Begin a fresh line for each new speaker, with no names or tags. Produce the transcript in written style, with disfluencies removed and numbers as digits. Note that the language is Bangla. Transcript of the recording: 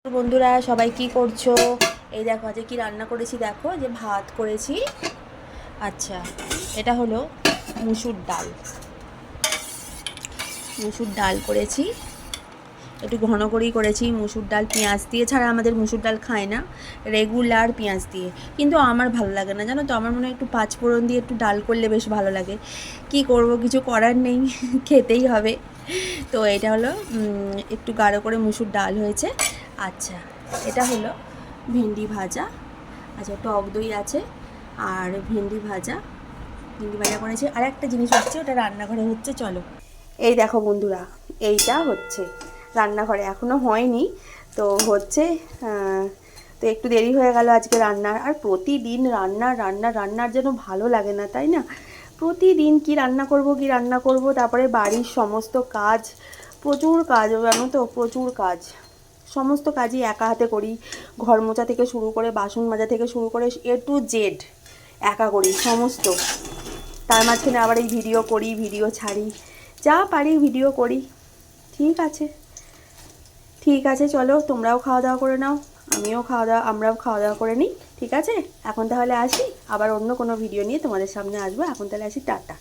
বন্ধুরা সবাই কি করছো? এই দেখো আজকে কি রান্না করেছি, দেখো যে ভাত করেছি। আচ্ছা, এটা হলো মুসুর ডাল। মুসুর ডাল করেছি, একটু ঘন করেই করেছি। মুসুর ডাল পেঁয়াজ দিয়ে, ছাড়া আমাদের মুসুর ডাল খায় না, রেগুলার পেঁয়াজ দিয়ে। কিন্তু আমার ভালো লাগে না, জানো তো। আমার মনে হয় একটু পাঁচফোড়ন দিয়ে একটু ডাল করলে বেশ ভালো লাগে। কি করব, কিছু করার নেই, খেতেই হবে। তো এটা হলো একটু গাঢ় করে মুসুর ডাল হয়েছে। আচ্ছা, এটা হলো ভেন্ডি ভাজা। আচ্ছা, টক দই আছে আর ভেন্ডি ভাজা করেছি। আর একটা জিনিস হচ্ছে, ওটা রান্নাঘরে হচ্ছে, চলো। এই দেখো বন্ধুরা, এইটা হচ্ছে রান্নাঘরে, এখনও হয়নি তো হচ্ছে। তো একটু দেরি হয়ে গেল আজকে রান্নার। আর প্রতিদিন রান্নার যেন ভালো লাগে না, তাই না? প্রতিদিন কি রান্না করব, তারপরে বাড়ির সমস্ত কাজ, প্রচুর কাজ, জানো তো, প্রচুর কাজ। সমস্ত কাজই একা হাতে করি, ঘর মোছা থেকে শুরু করে, বাসন মাজা থেকে শুরু করে, A to Z একা করি সমস্ত। তার মাঝখানে আবার এই ভিডিও করি, ভিডিও ছাড়ি, যা পারি ভিডিও করি। ঠিক আছে, ঠিক আছে, চলো তোমরাও খাওয়া দাওয়া করে নাও, আমরাও খাওয়া দাওয়া করে নিই। ঠিক আছে, এখন তাহলে আসি, আবার অন্য কোনো ভিডিও নিয়ে তোমাদের সামনে আসবো। এখন তাহলে আসি, টাটা।